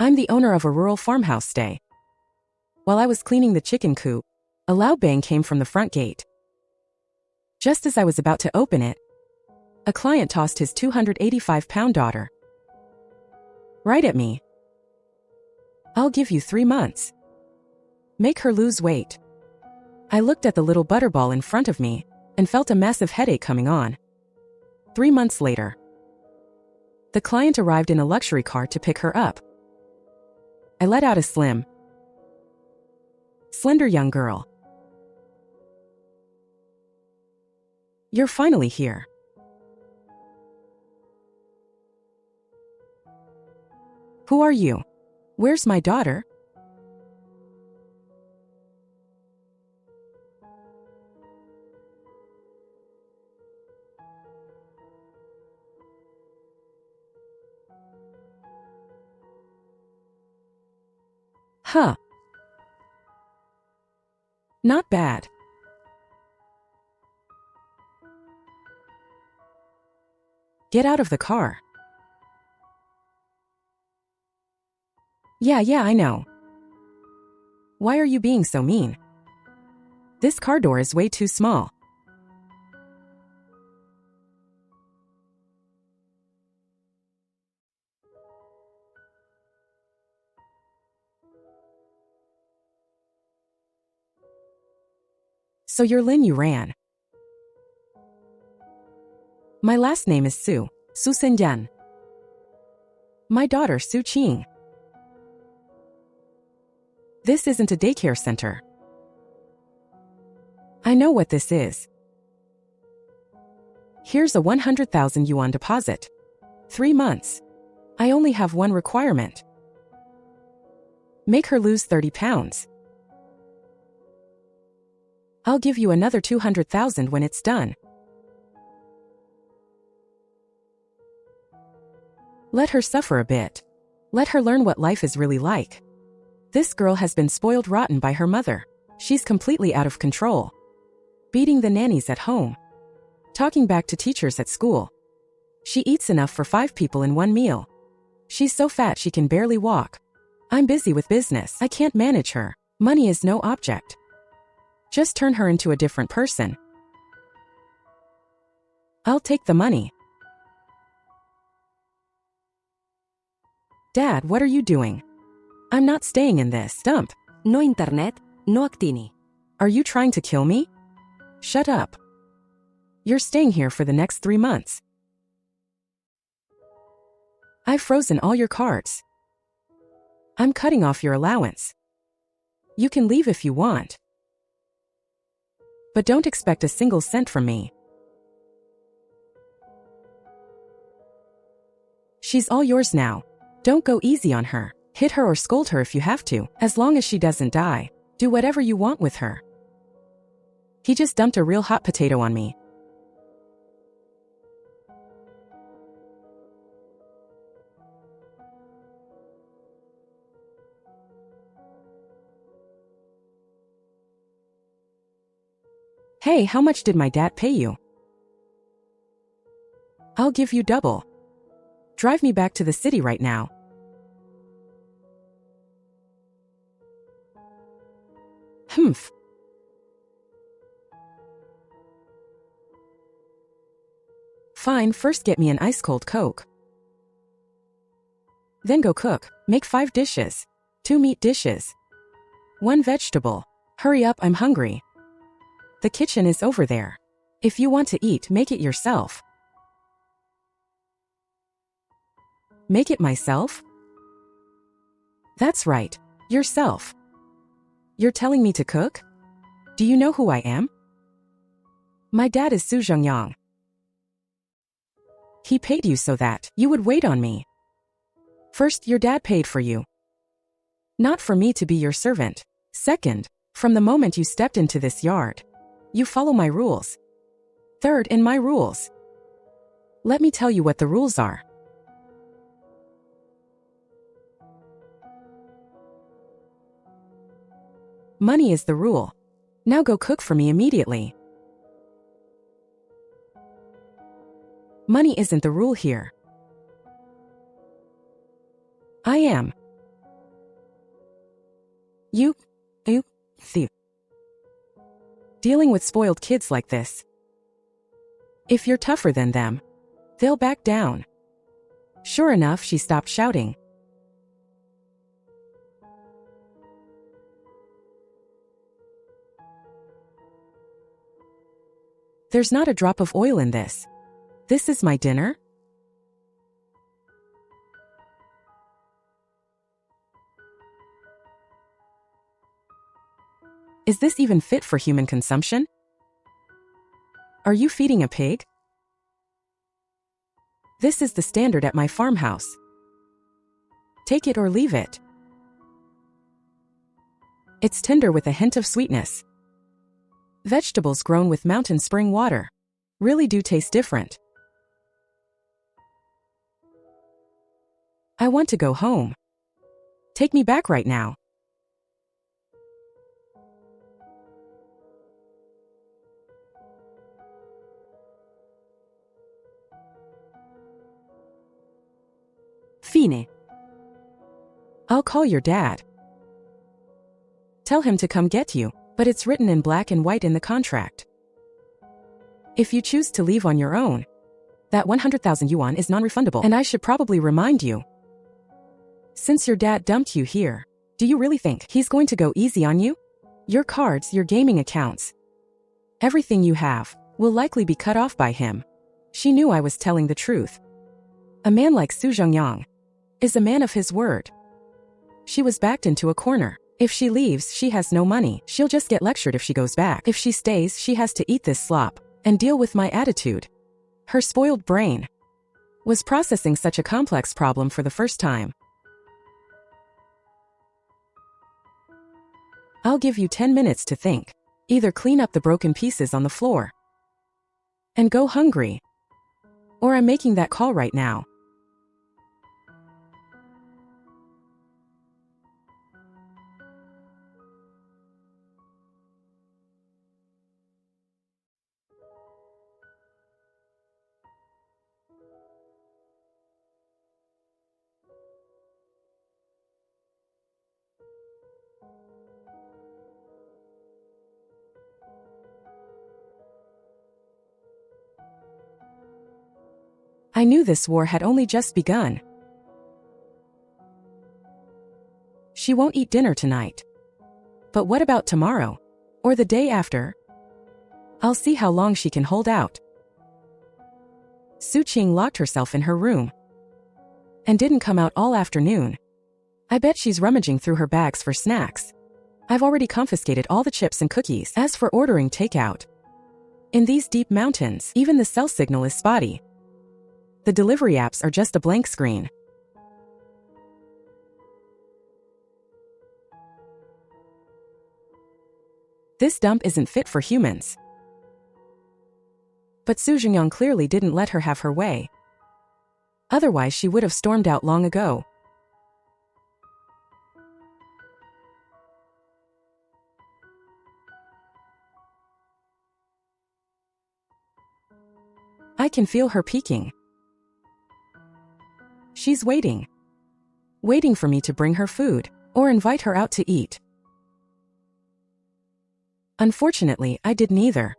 I'm the owner of a rural farmhouse stay. While I was cleaning the chicken coop, a loud bang came from the front gate. Just as I was about to open it, a client tossed his 285-pound daughter right at me. I'll give you 3 months. Make her lose weight. I looked at the little butterball in front of me and felt a massive headache coming on. 3 months later, the client arrived in a luxury car to pick her up. I let out a slender young girl. You're finally here. Who are you? Where's my daughter? Huh. Not bad. Get out of the car. Yeah, I know. Why are you being so mean? This car door is way too small. So you're Lin Youran. My last name is Su Sendian. My daughter Su Qing. This isn't a daycare center. I know what this is. Here's a 100,000 yuan deposit. 3 months. I only have one requirement. Make her lose 30 pounds. I'll give you another 200,000 when it's done. Let her suffer a bit. Let her learn what life is really like. This girl has been spoiled rotten by her mother. She's completely out of control. Beating the nannies at home. Talking back to teachers at school. She eats enough for 5 people in one meal. She's so fat she can barely walk. I'm busy with business. I can't manage her. Money is no object. Just turn her into a different person. I'll take the money. Dad, what are you doing? I'm not staying in this dump. No internet, no actini. Are you trying to kill me? Shut up. You're staying here for the next 3 months. I've frozen all your cards. I'm cutting off your allowance. You can leave if you want. But don't expect a single cent from me. She's all yours now. Don't go easy on her. Hit her or scold her if you have to, as long as she doesn't die. Do whatever you want with her. He just dumped a real hot potato on me. Hey, how much did my dad pay you? I'll give you double. Drive me back to the city right now. Humph. Fine, first get me an ice-cold Coke. Then go cook. Make 5 dishes. 2 meat dishes. 1 vegetable. Hurry up, I'm hungry. The kitchen is over there. If you want to eat, make it yourself. Make it myself? That's right. Yourself. You're telling me to cook? Do you know who I am? My dad is Su Zhengyang. He paid you so that you would wait on me. First, your dad paid for you. Not for me to be your servant. Second, from the moment you stepped into this yard, you follow my rules. Third, in my rules. Let me tell you what the rules are. Money is the rule. Now go cook for me immediately. Money isn't the rule here. I am. You thief. Dealing with spoiled kids like this. If you're tougher than them, they'll back down. Sure enough, she stopped shouting. There's not a drop of oil in this. This is my dinner? Is this even fit for human consumption? Are you feeding a pig? This is the standard at my farmhouse. Take it or leave it. It's tender with a hint of sweetness. Vegetables grown with mountain spring water really do taste different. I want to go home. Take me back right now. Fine. I'll call your dad. Tell him to come get you, but it's written in black and white in the contract. If you choose to leave on your own, that 100,000 yuan is non-refundable, and I should probably remind you. Since your dad dumped you here, do you really think he's going to go easy on you? Your cards, your gaming accounts, everything you have will likely be cut off by him. She knew I was telling the truth. A man like Su Zhengyang is a man of his word. She was backed into a corner. If she leaves, she has no money. She'll just get lectured if she goes back. If she stays, she has to eat this slop and deal with my attitude. Her spoiled brain was processing such a complex problem for the first time. I'll give you 10 minutes to think. Either clean up the broken pieces on the floor and go hungry, or I'm making that call right now. I knew this war had only just begun. She won't eat dinner tonight. But what about tomorrow? Or the day after? I'll see how long she can hold out. Su Qing locked herself in her room and didn't come out all afternoon. I bet she's rummaging through her bags for snacks. I've already confiscated all the chips and cookies. As for ordering takeout, in these deep mountains, even the cell signal is spotty. The delivery apps are just a blank screen. This dump isn't fit for humans. But Su Zhengyang clearly didn't let her have her way. Otherwise, she would have stormed out long ago. I can feel her peeking. She's waiting for me to bring her food or invite her out to eat. Unfortunately, I did neither.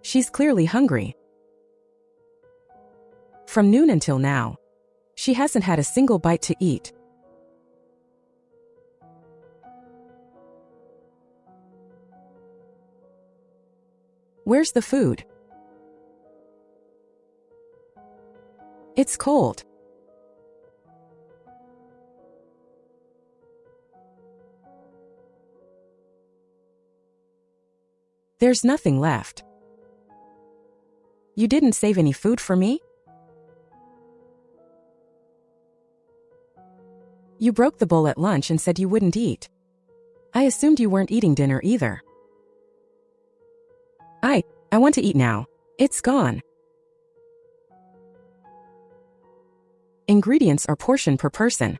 She's clearly hungry. From noon until now, she hasn't had a single bite to eat. Where's the food? It's cold. There's nothing left. You didn't save any food for me? You broke the bowl at lunch and said you wouldn't eat. I assumed you weren't eating dinner either. I want to eat now. It's gone. Ingredients are portion per person.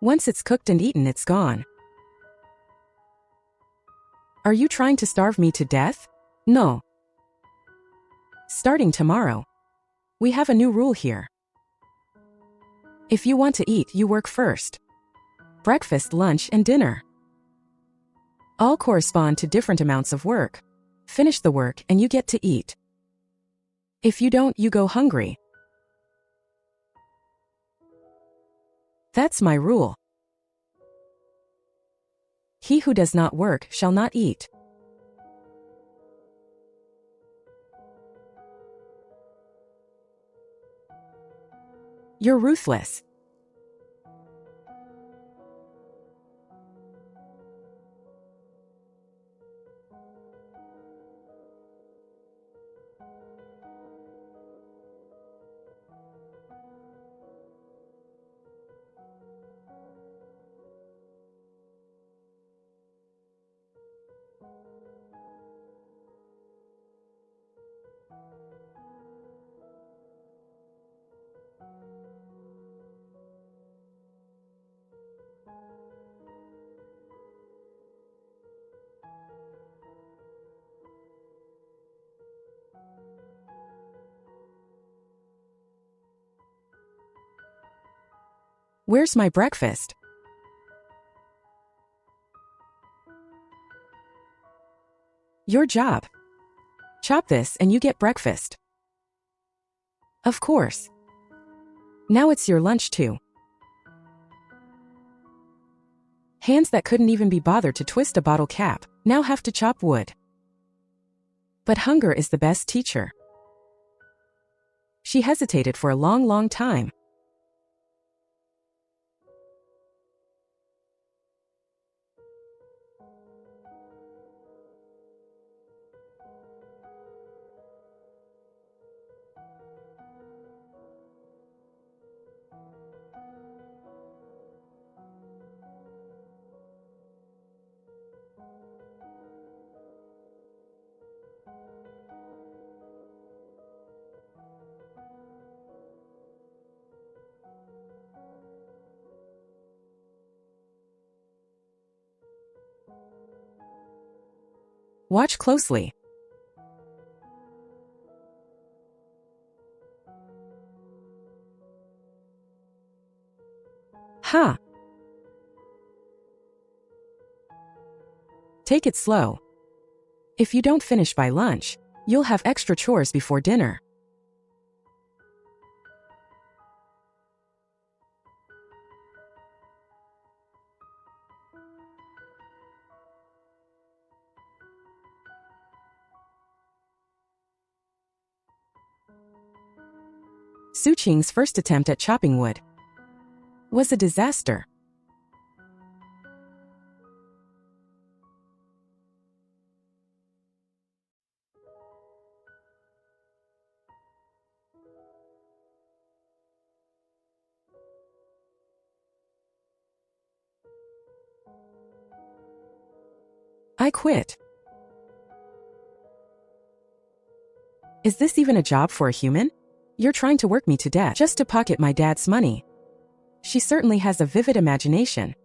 Once it's cooked and eaten, it's gone. Are you trying to starve me to death? No. Starting tomorrow, we have a new rule here. If you want to eat, you work first. Breakfast, lunch, and dinner all correspond to different amounts of work. Finish the work and you get to eat. If you don't, you go hungry. That's my rule. He who does not work shall not eat. You're ruthless. Where's my breakfast? Your job. Chop this and you get breakfast. Of course. Now it's your lunch too. Hands that couldn't even be bothered to twist a bottle cap now have to chop wood. But hunger is the best teacher. She hesitated for a long, long time. Watch closely. Ha! Take it slow. If you don't finish by lunch, you'll have extra chores before dinner. Qing's first attempt at chopping wood was a disaster. I quit. Is this even a job for a human? You're trying to work me to death just to pocket my dad's money. She certainly has a vivid imagination.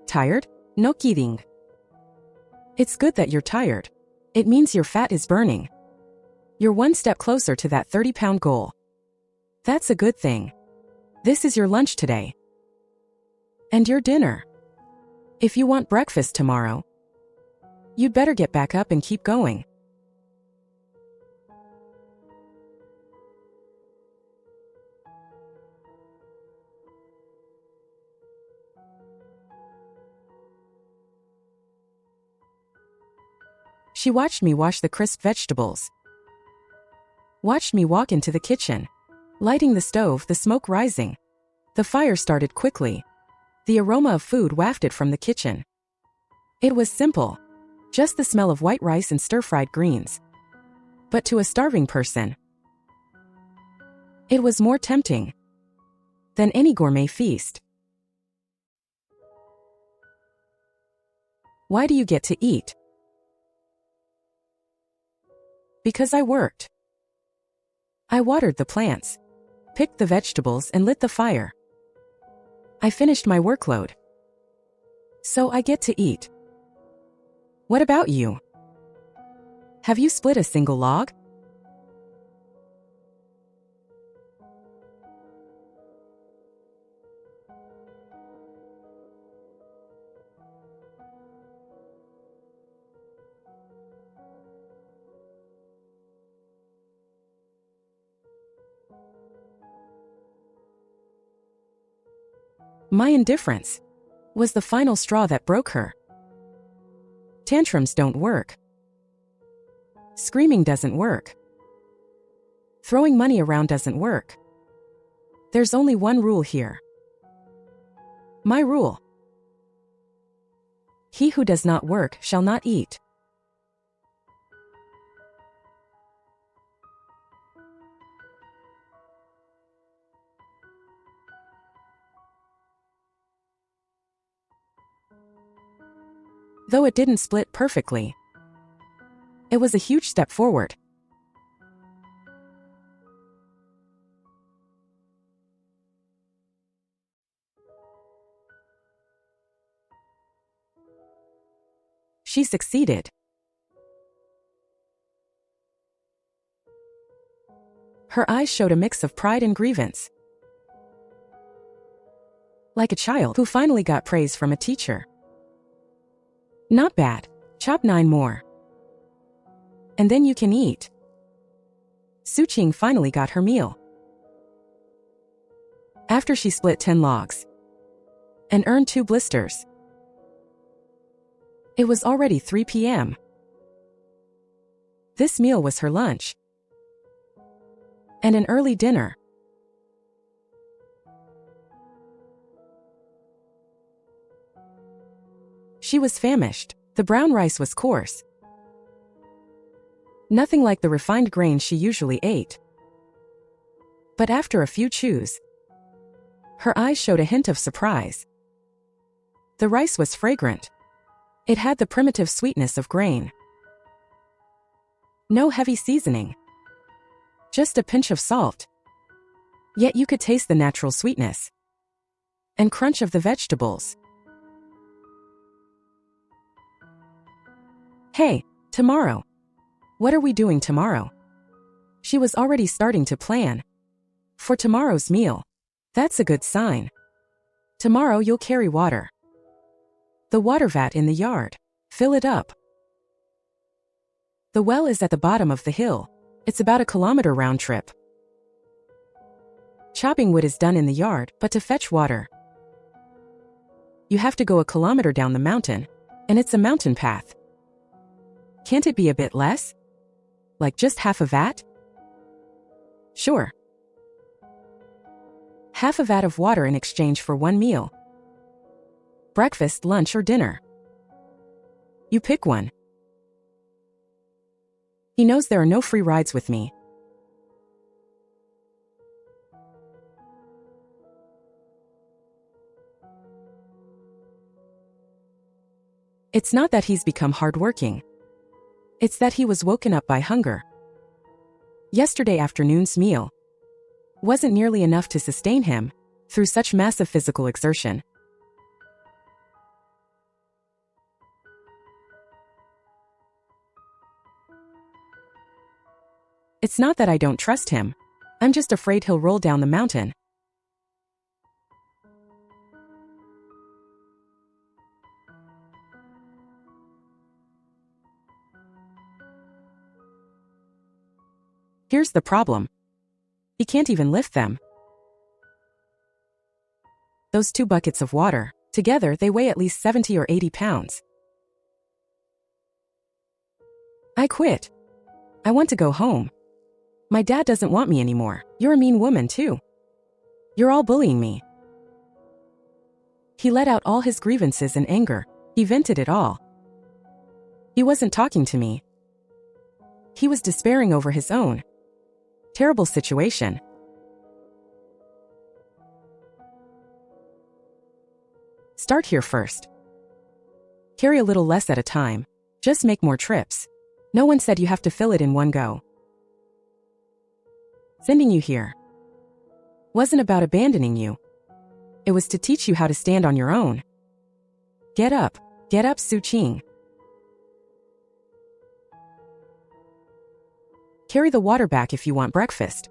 Tired? No kidding. It's good that you're tired. It means your fat is burning. You're one step closer to that 30-pound goal. That's a good thing. This is your lunch today. And your dinner. If you want breakfast tomorrow, you'd better get back up and keep going. She watched me wash the crisp vegetables. Watched me walk into the kitchen, lighting the stove, the smoke rising. The fire started quickly. The aroma of food wafted from the kitchen. It was simple, just the smell of white rice and stir-fried greens. But to a starving person, it was more tempting than any gourmet feast. Why do you get to eat? Because I worked. I watered the plants, picked the vegetables, and lit the fire. I finished my workload. So I get to eat. What about you? Have you split a single log? My indifference was the final straw that broke her. Tantrums don't work. Screaming doesn't work. Throwing money around doesn't work. There's only one rule here. My rule. He who does not work shall not eat. Though it didn't split perfectly, it was a huge step forward. She succeeded. Her eyes showed a mix of pride and grievance. Like a child who finally got praise from a teacher. Not bad. Chop 9 more. And then you can eat. Qing finally got her meal. After she split 10 logs and earned 2 blisters. It was already 3 p.m. This meal was her lunch. And an early dinner. She was famished. The brown rice was coarse. Nothing like the refined grains she usually ate. But after a few chews, her eyes showed a hint of surprise. The rice was fragrant. It had the primitive sweetness of grain. No heavy seasoning. Just a pinch of salt. Yet you could taste the natural sweetness and crunch of the vegetables. Hey, tomorrow. What are we doing tomorrow? She was already starting to plan for tomorrow's meal. That's a good sign. Tomorrow you'll carry water. The water vat in the yard. Fill it up. The well is at the bottom of the hill. It's about a kilometer round trip. Chopping wood is done in the yard, but to fetch water, you have to go a kilometer down the mountain, and it's a mountain path. Can't it be a bit less? Like just half a vat? Sure. Half a vat of water in exchange for 1 meal. Breakfast, lunch, or dinner. You pick one. He knows there are no free rides with me. It's not that he's become hardworking. It's that he was woken up by hunger. Yesterday afternoon's meal wasn't nearly enough to sustain him through such massive physical exertion. It's not that I don't trust him. I'm just afraid he'll roll down the mountain. Here's the problem. He can't even lift them. Those 2 buckets of water, together they weigh at least 70 or 80 pounds. I quit. I want to go home. My dad doesn't want me anymore. You're a mean woman too. You're all bullying me. He let out all his grievances and anger. He vented it all. He wasn't talking to me. He was despairing over his own terrible situation. Start here first. Carry a little less at a time. Just make more trips. No one said you have to fill it in one go. Sending you here wasn't about abandoning you. It was to teach you how to stand on your own. Get up, Qing. Carry the water back if you want breakfast.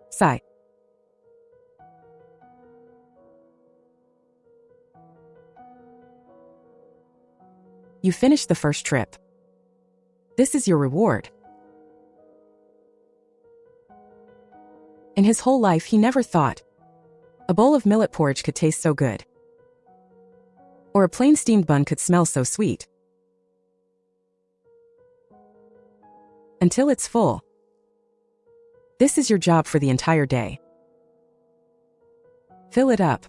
Sigh. You finished the first trip. This is your reward. In his whole life, he never thought a bowl of millet porridge could taste so good, or a plain steamed bun could smell so sweet. Until it's full. This is your job for the entire day. Fill it up.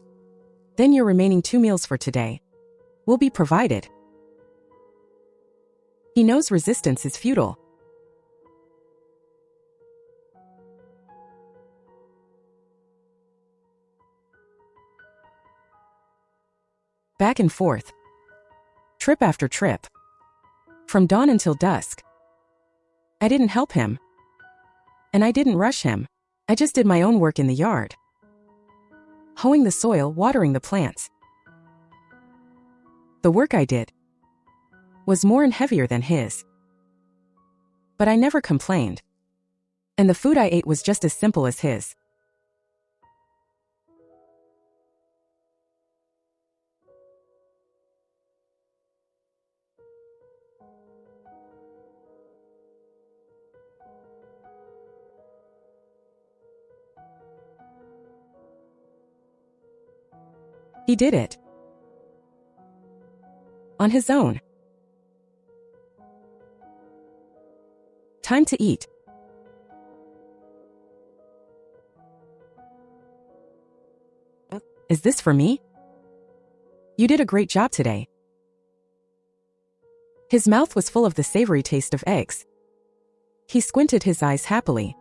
Then your remaining 2 meals for today will be provided. He knows resistance is futile. Back and forth. Trip after trip. From dawn until dusk. I didn't help him. And I didn't rush him. I just did my own work in the yard. Hoeing the soil, watering the plants. The work I did was more and heavier than his. But I never complained. And the food I ate was just as simple as his. He did it. On his own. Time to eat. Is this for me? You did a great job today. His mouth was full of the savory taste of eggs. He squinted his eyes happily.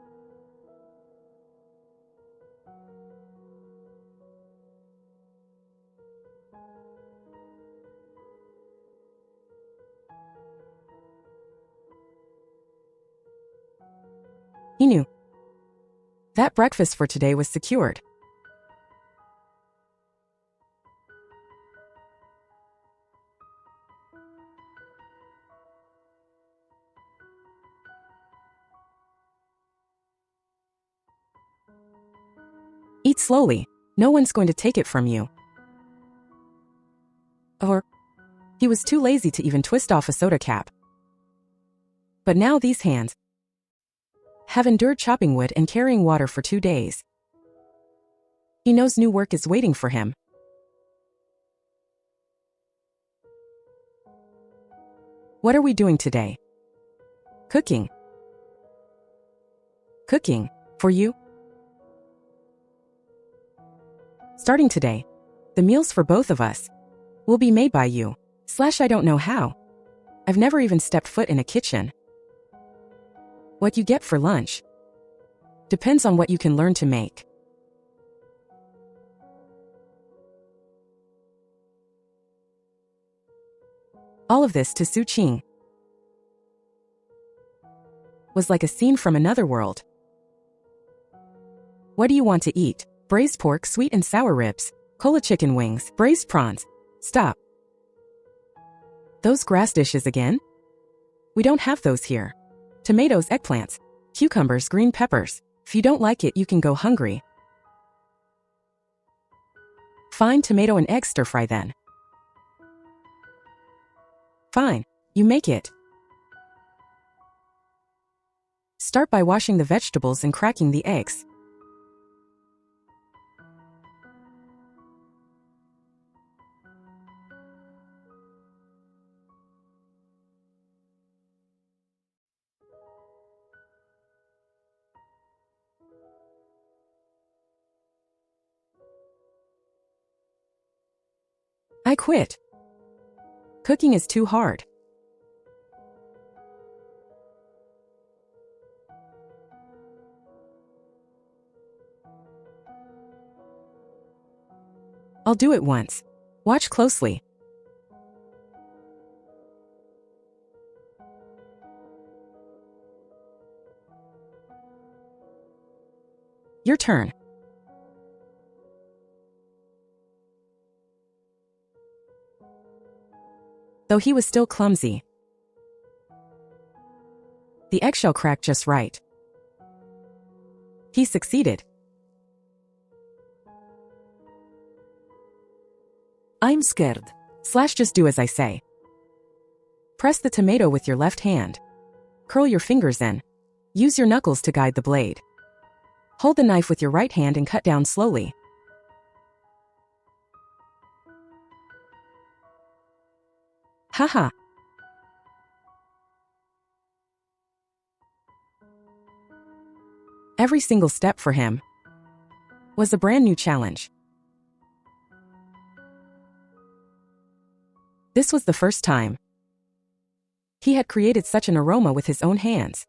He knew that breakfast for today was secured. Eat slowly. No one's going to take it from you. Or, he was too lazy to even twist off a soda cap. But now these hands have endured chopping wood and carrying water for 2 days. He knows new work is waiting for him. What are we doing today? Cooking. Cooking. For you? Starting today, the meals for both of us will be made by you. I don't know how. I've never even stepped foot in a kitchen. What you get for lunch depends on what you can learn to make. All of this to Su Qing was like a scene from another world. What do you want to eat? Braised pork, sweet and sour ribs, cola chicken wings, braised prawns. Stop. Those grass dishes again? We don't have those here. Tomatoes, eggplants, cucumbers, green peppers. If you don't like it, you can go hungry. Fine, tomato and egg stir fry then. Fine, you make it. Start by washing the vegetables and cracking the eggs. I quit. Cooking is too hard. I'll do it once. Watch closely. Your turn. Though he was still clumsy, the eggshell cracked just right. He succeeded. I'm scared. / just do as I say. Press the tomato with your left hand. Curl your fingers in. Use your knuckles to guide the blade. Hold the knife with your right hand and cut down slowly. Haha. Every single step for him was a brand new challenge. This was the first time he had created such an aroma with his own hands.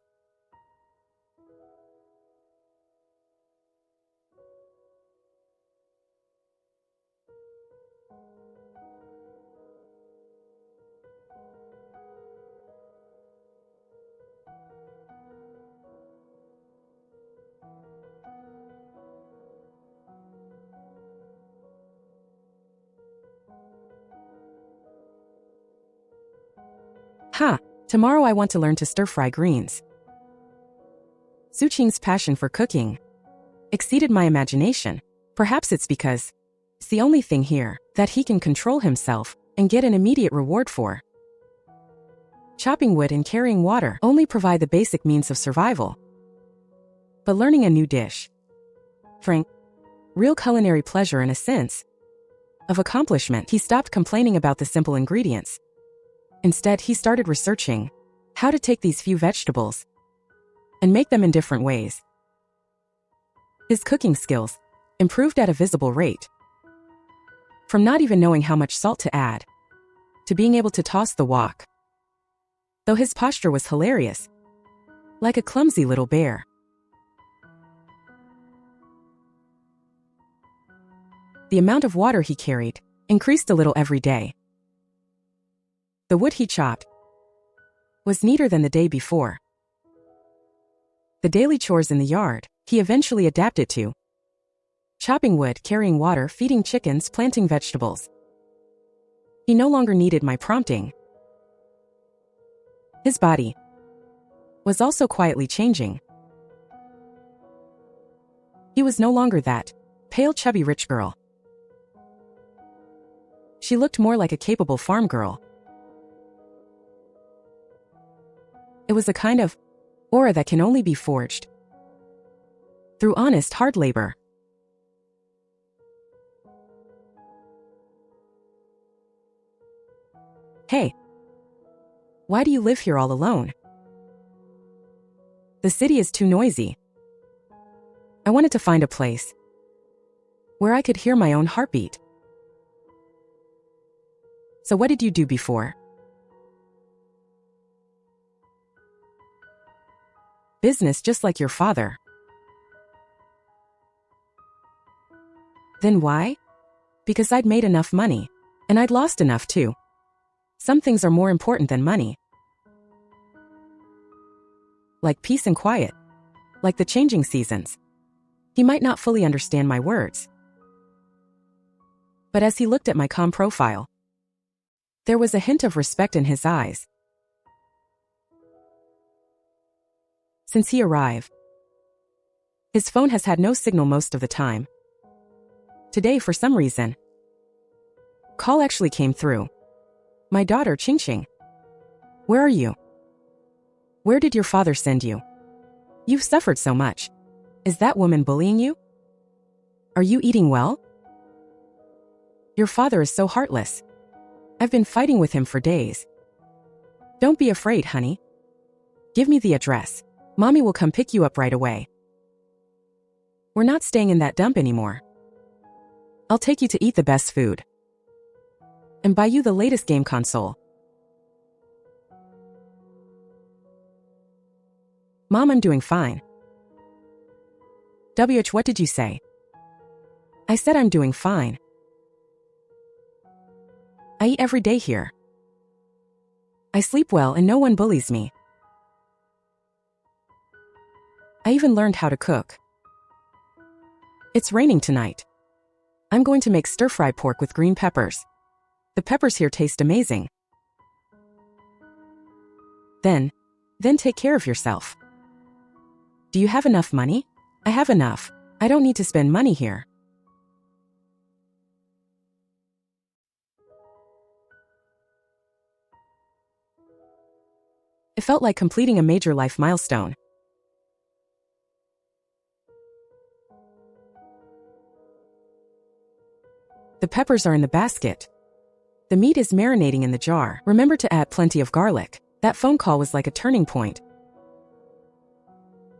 Tomorrow I want to learn to stir-fry greens. Qing's passion for cooking exceeded my imagination. Perhaps it's because it's the only thing here that he can control himself and get an immediate reward for. Chopping wood and carrying water only provide the basic means of survival. But learning a new dish, frank, real culinary pleasure and a sense of accomplishment. He stopped complaining about the simple ingredients. Instead, he started researching how to take these few vegetables and make them in different ways. His cooking skills improved at a visible rate. From not even knowing how much salt to add, to being able to toss the wok. Though his posture was hilarious, like a clumsy little bear. The amount of water he carried increased a little every day. The wood he chopped was neater than the day before. The daily chores in the yard he eventually adapted to. Chopping wood, carrying water, feeding chickens, planting vegetables. He no longer needed my prompting. His body was also quietly changing. He was no longer that pale, chubby rich girl. She looked more like a capable farm girl. It was a kind of aura that can only be forged through honest, hard labor. Hey, why do you live here all alone? The city is too noisy. I wanted to find a place where I could hear my own heartbeat. So what did you do before? Business, just like your father. Then why? Because I'd made enough money, and I'd lost enough too. Some things are more important than money. Like peace and quiet. Like the changing seasons. He might not fully understand my words. But as he looked at my calm profile, there was a hint of respect in his eyes. Since he arrived, his phone has had no signal most of the time. Today, for some reason, call actually came through. My daughter, Qing. Where are you? Where did your father send you? You've suffered so much. Is that woman bullying you? Are you eating well? Your father is so heartless. I've been fighting with him for days. Don't be afraid, honey. Give me the address. Mommy will come pick you up right away. We're not staying in that dump anymore. I'll take you to eat the best food. and buy you the latest game console. Mom, I'm doing fine. WH, what did you say? I said I'm doing fine. I eat every day here. I sleep well and no one bullies me. I even learned how to cook. It's raining tonight. I'm going to make stir-fry pork with green peppers. The peppers here taste amazing. Then take care of yourself. Do you have enough money? I have enough. I don't need to spend money here. It felt like completing a major life milestone. The peppers are in the basket. The meat is marinating in the jar. Remember to add plenty of garlic. That phone call was like a turning point.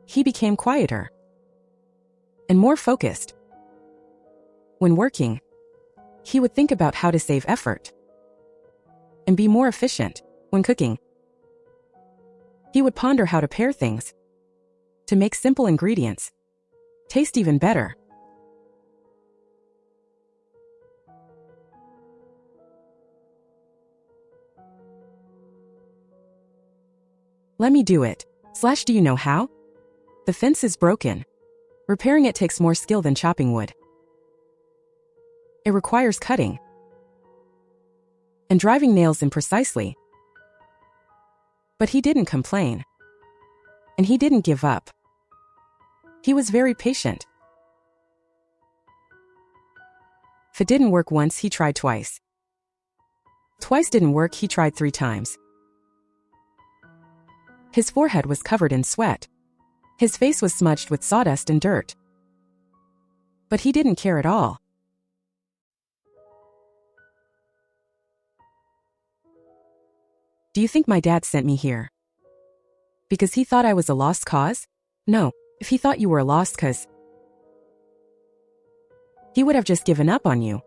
He became quieter and more focused. When working, he would think about how to save effort and be more efficient. When cooking, he would ponder how to pair things to make simple ingredients taste even better. Let me do it. / do you know how? The fence is broken. Repairing it takes more skill than chopping wood. It requires cutting and driving nails in precisely. But he didn't complain. And he didn't give up. He was very patient. If it didn't work once, he tried twice. Twice didn't work, he tried 3 times. His forehead was covered in sweat. His face was smudged with sawdust and dirt. But he didn't care at all. Do you think my dad sent me here because he thought I was a lost cause? No, if he thought you were a lost cause, he would have just given up on you.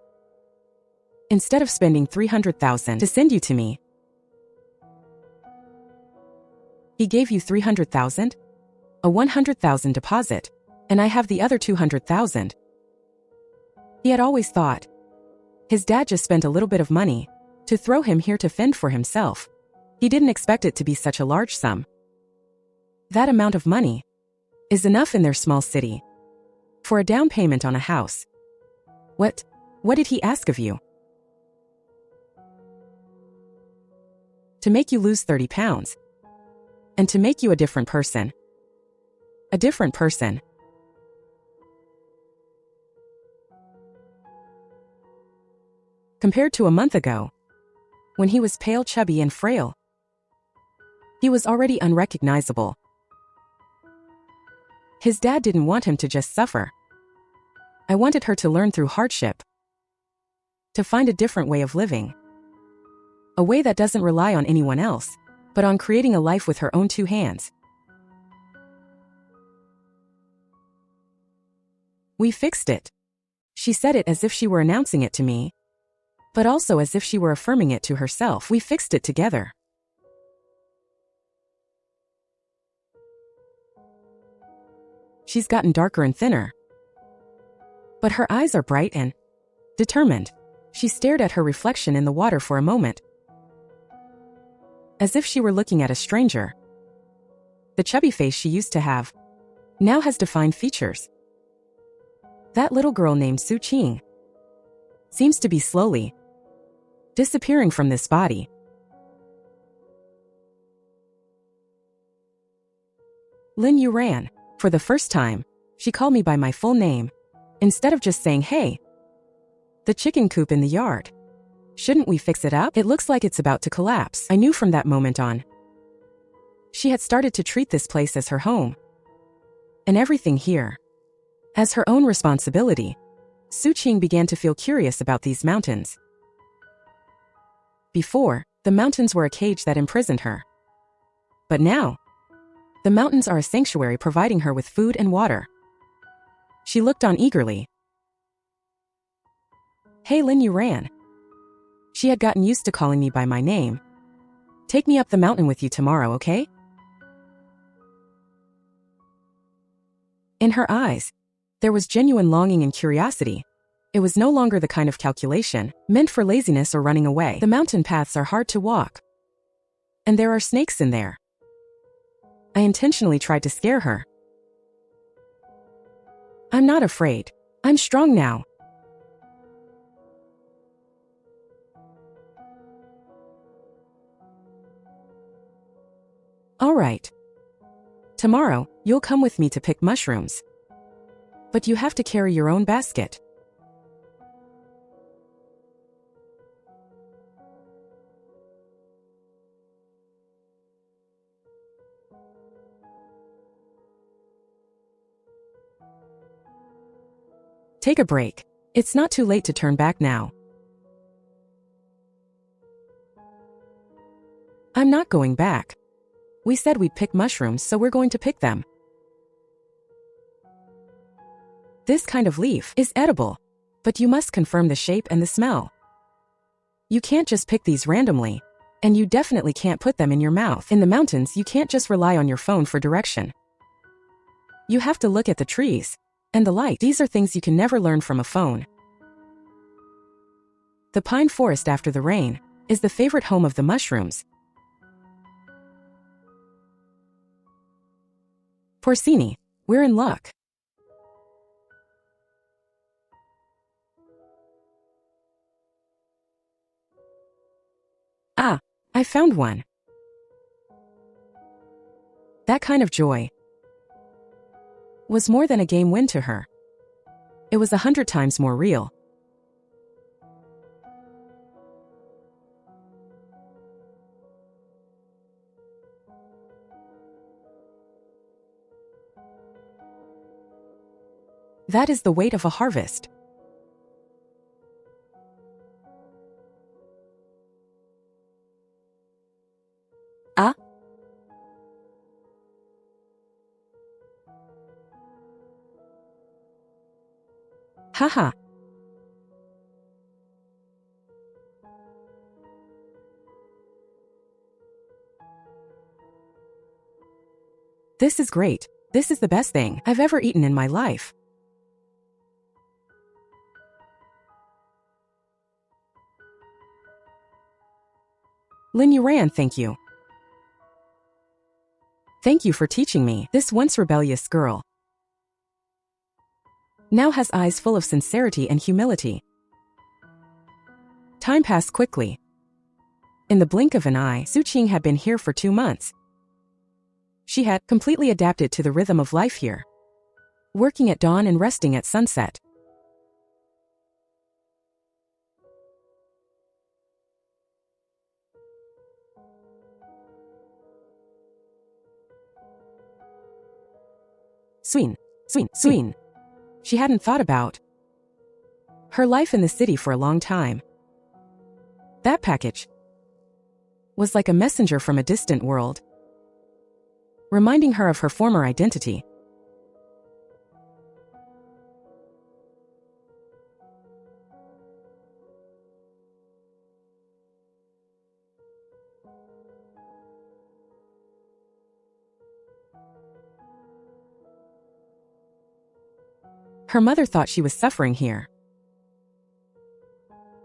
Instead of spending $300,000 to send you to me, he gave you $300,000, a $100,000 deposit, and I have the other $200,000. He had always thought his dad just spent a little bit of money to throw him here to fend for himself. He didn't expect it to be such a large sum. That amount of money is enough in their small city for a down payment on a house. What did he ask of you? To make you lose 30 pounds. And to make you a different person. A different person. Compared to a month ago, when he was pale, chubby, and frail, he was already unrecognizable. His dad didn't want him to just suffer. I wanted her to learn through hardship, to find a different way of living. A way that doesn't rely on anyone else, but on creating a life with her own 2 hands. We fixed it. She said it as if she were announcing it to me, but also as if she were affirming it to herself. We fixed it together. She's gotten darker and thinner, but her eyes are bright and determined. She stared at her reflection in the water for a moment, as if she were looking at a stranger. The chubby face she used to have now has defined features. That little girl named Qing seems to be slowly disappearing from this body. Lin Youran. For the first time, she called me by my full name, instead of just saying, "Hey, the chicken coop in the yard. Shouldn't we fix it up? It looks like it's about to collapse." I knew from that moment on. She had started to treat this place as her home, and everything here as her own responsibility. Qing began to feel curious about these mountains. Before, the mountains were a cage that imprisoned her. But now, the mountains are a sanctuary providing her with food and water. She looked on eagerly. "Hey, Lin Youran. She had gotten used to calling me by my name. Take me up the mountain with you tomorrow, okay? In her eyes, there was genuine longing and curiosity. It was no longer the kind of calculation meant for laziness or running away. The mountain paths are hard to walk. And there are snakes in there. I intentionally tried to scare her. I'm not afraid. I'm strong now. All right. Tomorrow, you'll come with me to pick mushrooms. But you have to carry your own basket. Take a break. It's not too late to turn back now. I'm not going back. We said we'd pick mushrooms, so we're going to pick them. This kind of leaf is edible, but you must confirm the shape and the smell. You can't just pick these randomly, and you definitely can't put them in your mouth. In the mountains, you can't just rely on your phone for direction. You have to look at the trees and the light. These are things you can never learn from a phone. The pine forest after the rain is the favorite home of the mushrooms. Porcini, we're in luck. Ah, I found one. That kind of joy was more than a game win to her. It was 100 times more real. That is the weight of a harvest. Ah? Haha. This is great. This is the best thing I've ever eaten in my life. Lin Youran, thank you. Thank you for teaching me. This once rebellious girl now has eyes full of sincerity and humility. Time passed quickly. In the blink of an eye, Qing had been here for 2 months. She had completely adapted to the rhythm of life here, working at dawn and resting at sunset. Sween. She hadn't thought about her life in the city for a long time. That package was like a messenger from a distant world, reminding her of her former identity. Her mother thought she was suffering here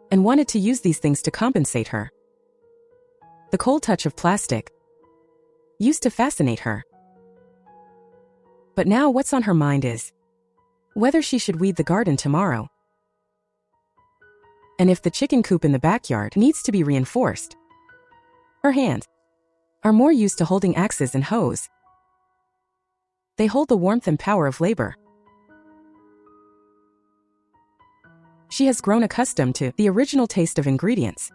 and wanted to use these things to compensate her. The cold touch of plastic used to fascinate her. But now what's on her mind is whether she should weed the garden tomorrow, and if the chicken coop in the backyard needs to be reinforced. Her hands are more used to holding axes and hoes. They hold the warmth and power of labor. She has grown accustomed to the original taste of ingredients.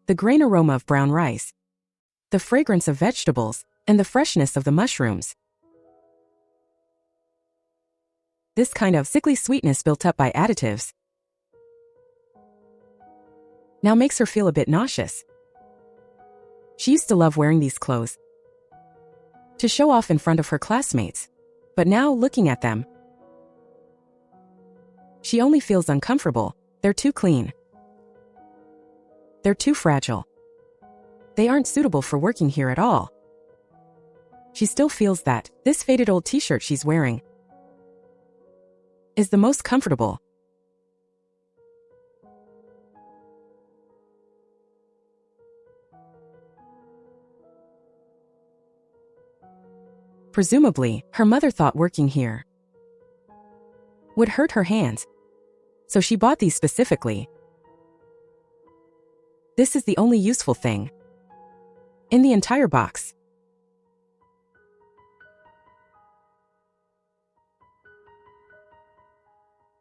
The grain aroma of brown rice, the fragrance of vegetables, and the freshness of the mushrooms. This kind of sickly sweetness built up by additives now makes her feel a bit nauseous. She used to love wearing these clothes to show off in front of her classmates, but now looking at them, She only feels uncomfortable. They're too clean. They're too fragile. They aren't suitable for working here at all. She still feels that this faded old t-shirt she's wearing is the most comfortable. Presumably, her mother thought working here would hurt her hands, so she bought these specifically. This is the only useful thing in the entire box.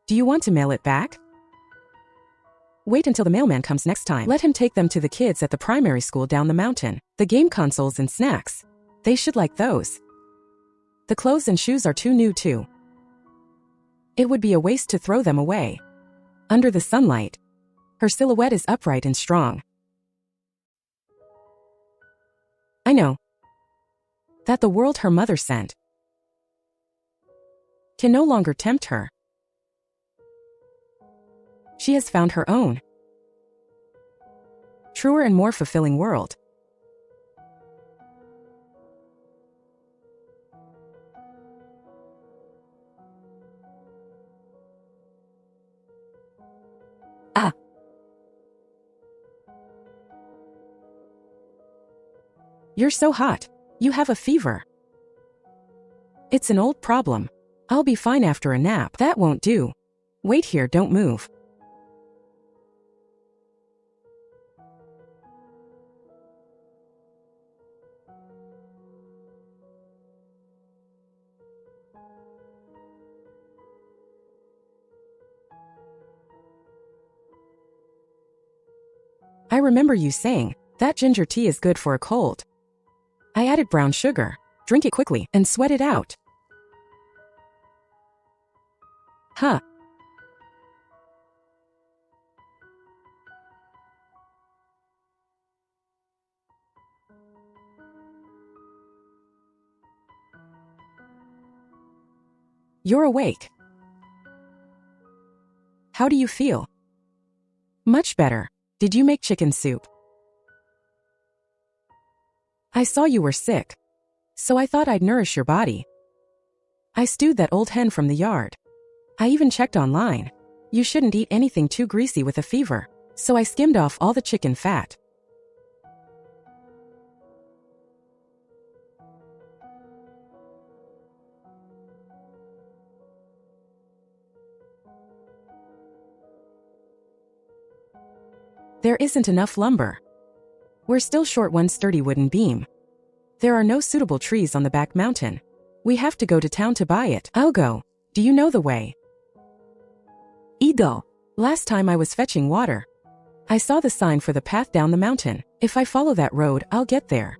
Do you want to mail it back? Wait until the mailman comes next time. Let him take them to the kids at the primary school down the mountain. The game consoles and snacks. They should like those. The clothes and shoes are too new too. It would be a waste to throw them away. Under the sunlight, her silhouette is upright and strong. I know that the world her mother sent can no longer tempt her. She has found her own, truer and more fulfilling world. Ah. You're so hot. You have a fever. It's an old problem. I'll be fine after a nap. That won't do. Wait here, don't move. I remember you saying that ginger tea is good for a cold. I added brown sugar. Drink it quickly and sweat it out. Huh. You're awake. How do you feel? Much better. Did you make chicken soup? I saw you were sick, so I thought I'd nourish your body. I stewed that old hen from the yard. I even checked online. You shouldn't eat anything too greasy with a fever, so I skimmed off all the chicken fat. There isn't enough lumber. We're still short one sturdy wooden beam. There are no suitable trees on the back mountain. We have to go to town to buy it. I'll go. Do you know the way? Ego. Last time I was fetching water, I saw the sign for the path down the mountain. If I follow that road, I'll get there.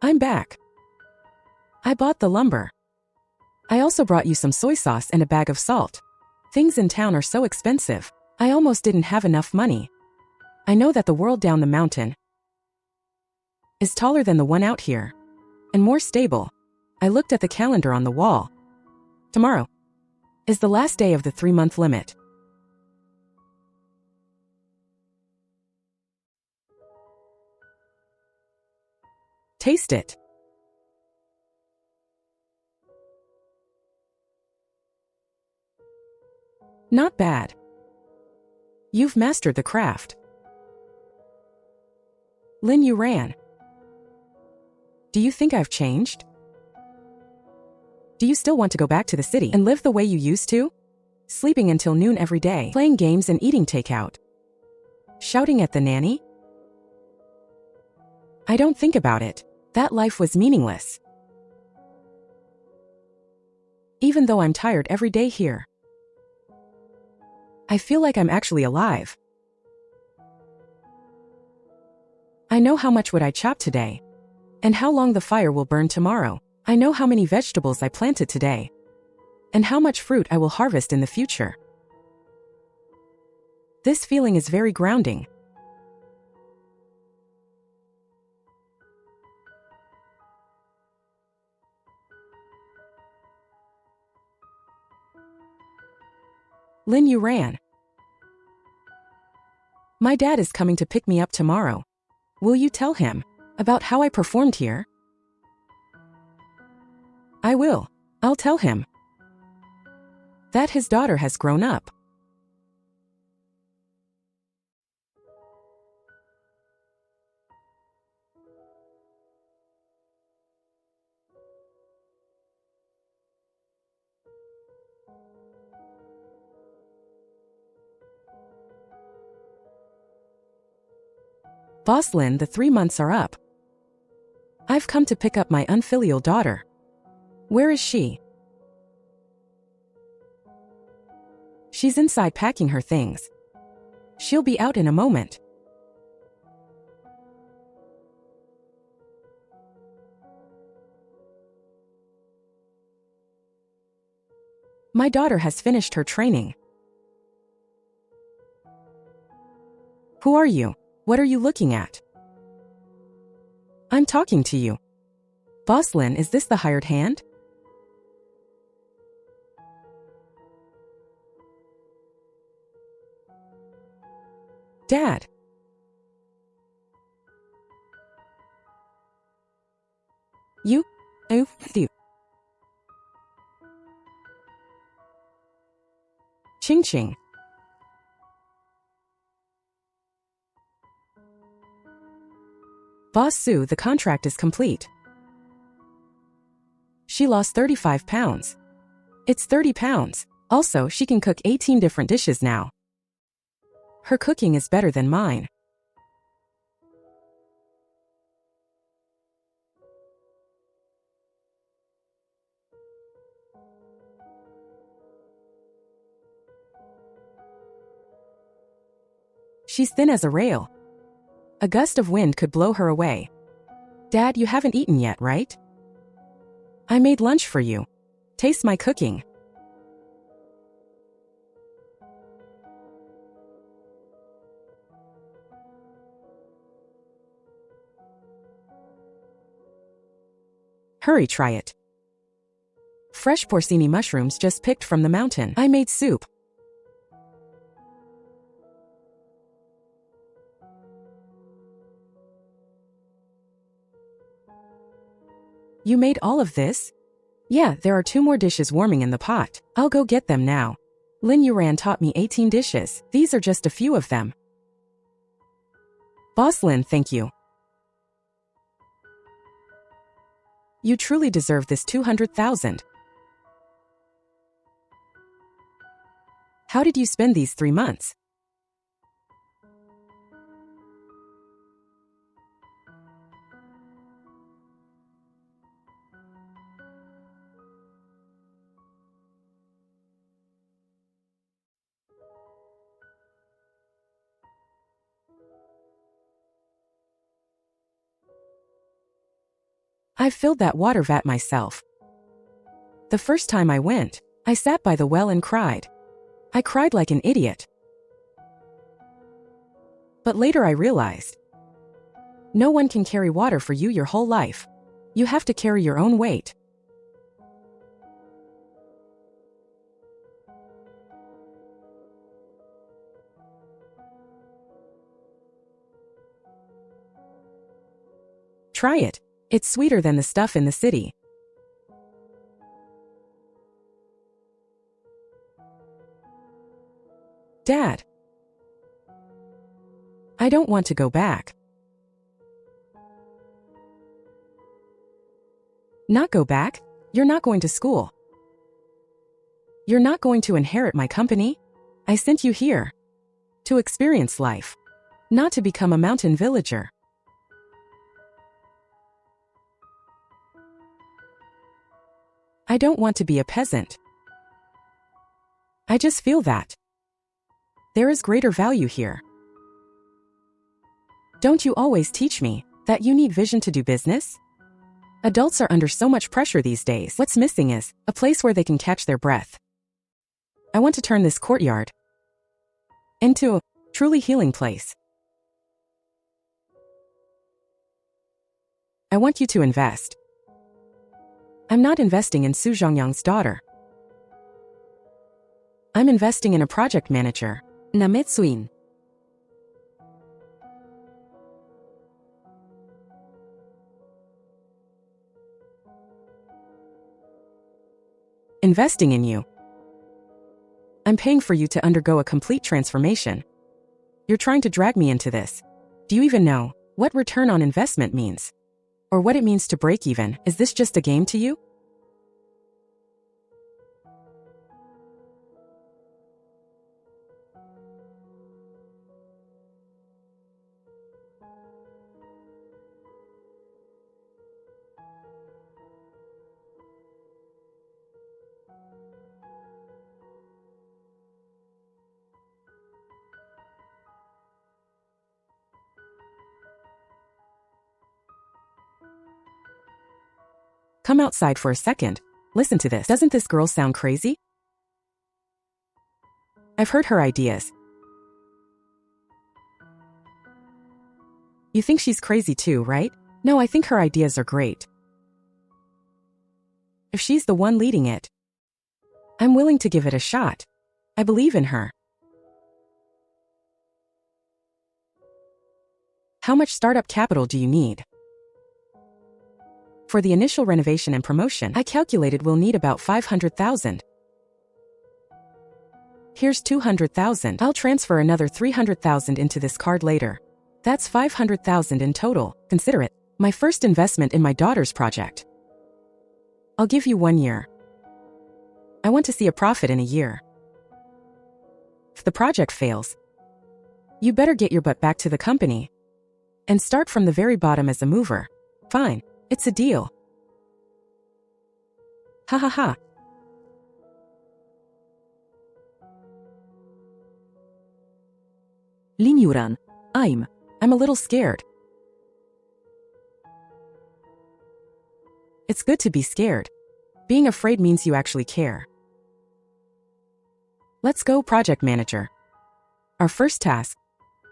I'm back. I bought the lumber. I also brought you some soy sauce and a bag of salt. Things in town are so expensive. I almost didn't have enough money. I know that the world down the mountain is taller than the one out here, and more stable. I looked at the calendar on the wall. Tomorrow is the last day of the 3-month limit. Taste it. Not bad. You've mastered the craft. Lin Youran. Do you think I've changed? Do you still want to go back to the city and live the way you used to? Sleeping until noon every day, playing games and eating takeout. Shouting at the nanny? I don't think about it. That life was meaningless. Even though I'm tired every day here, I feel like I'm actually alive. I know how much wood I chopped today, and how long the fire will burn tomorrow. I know how many vegetables I planted today, and how much fruit I will harvest in the future. This feeling is very grounding. Lin Youran. My dad is coming to pick me up tomorrow. Will you tell him about how I performed here? I will. I'll tell him that his daughter has grown up. Boss Lin, the 3 months are up. I've come to pick up my unfilial daughter. Where is she? She's inside packing her things. She'll be out in a moment. My daughter has finished her training. Who are you? What are you looking at? I'm talking to you. Boss Lin, is this the hired hand? Dad. You? Do. Qing. Boss Sue, the contract is complete. She lost 35 pounds. It's 30 pounds. Also, she can cook 18 different dishes now. Her cooking is better than mine. She's thin as a rail. A gust of wind could blow her away. Dad, you haven't eaten yet, right? I made lunch for you. Taste my cooking. Hurry, try it. Fresh porcini mushrooms just picked from the mountain. I made soup. You made all of this? Yeah, there are 2 more dishes warming in the pot. I'll go get them now. Lin Youran taught me 18 dishes. These are just a few of them. Boss Lin, thank you. You truly deserve this 200,000. How did you spend these 3 months? I filled that water vat myself. The first time I went, I sat by the well and cried. I cried like an idiot. But later I realized, no one can carry water for you your whole life. You have to carry your own weight. Try it. It's sweeter than the stuff in the city. Dad. I don't want to go back. Not go back? You're not going to school. You're not going to inherit my company? I sent you here to experience life, not to become a mountain villager. I don't want to be a peasant. I just feel that there is greater value here. Don't you always teach me that you need vision to do business? Adults are under so much pressure these days. What's missing is a place where they can catch their breath. I want to turn this courtyard into Truly healing place. I want you to invest. I'm not investing in Su Zhongyang's daughter. I'm investing in a project manager. Nametsuin. Investing in you. I'm paying for you to undergo a complete transformation. You're trying to drag me into this. Do you even know what return on investment means? Or what it means to break even? Is this just a game to you? Come outside for a second. Listen to this. Doesn't this girl sound crazy? I've heard her ideas. You think she's crazy too, right? No, I think her ideas are great. If she's the one leading it, I'm willing to give it a shot. I believe in her. How much startup capital do you need? For the initial renovation and promotion, I calculated we'll need about 500,000. Here's 200,000. I'll transfer another 300,000 into this card later. That's 500,000 in total. Consider it my first investment in my daughter's project. I'll give you 1 year. I want to see a profit in a year. If the project fails, you better get your butt back to the company and start from the very bottom as a mover. Fine. It's a deal. Ha ha ha. Lin Youran. I'm a little scared. It's good to be scared. Being afraid means you actually care. Let's go, project manager. Our first task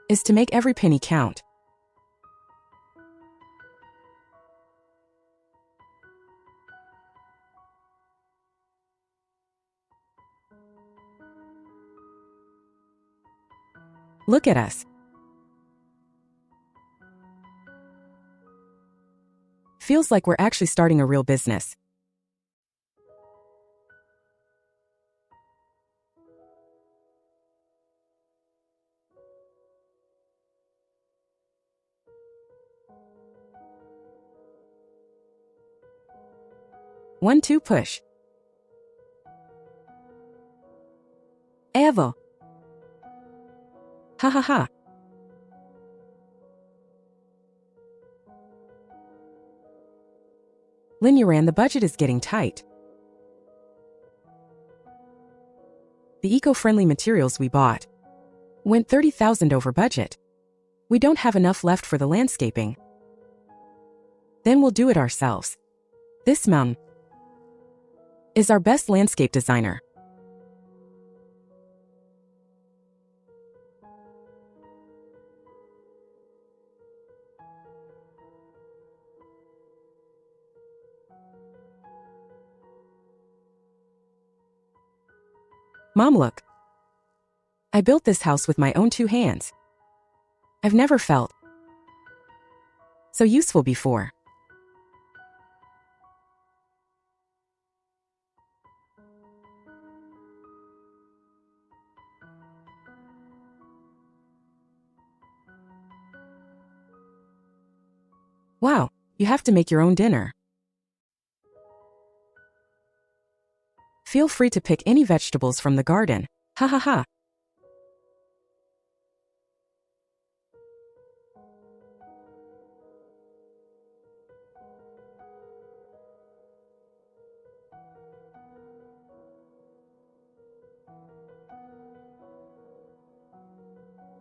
is to make every penny count. Look at us. Feels like we're actually starting a real business. One, two, push. Evo. Ha ha ha. Lin Youran, the budget is getting tight. The eco-friendly materials we bought went 30,000 over budget. We don't have enough left for the landscaping. Then we'll do it ourselves. This mountain is our best landscape designer. Mom, look. I built this house with my own 2 hands. I've never felt so useful before. Wow, you have to make your own dinner. Feel free to pick any vegetables from the garden. Ha ha ha.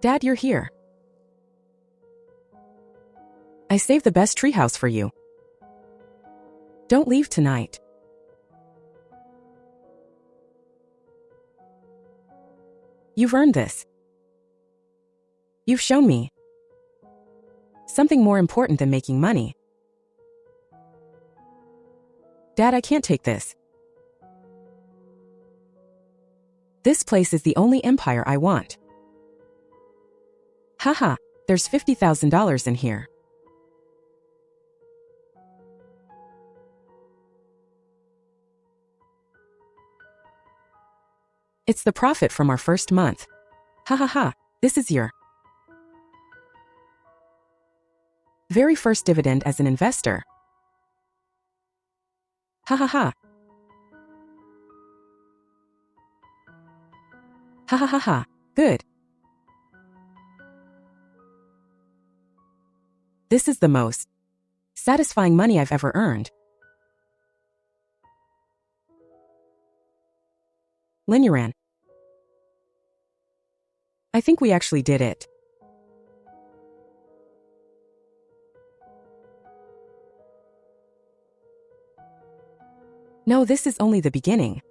Dad, you're here. I saved the best treehouse for you. Don't leave tonight. You've earned this. You've shown me something more important than making money. Dad, I can't take this. This place is the only empire I want. Haha, there's $50,000 in here. It's the profit from our first month. Ha ha ha, this is your very first dividend as an investor. Ha ha ha. Ha ha ha ha, good. This is the most satisfying money I've ever earned. Lin Youran. I think we actually did it. No, this is only the beginning.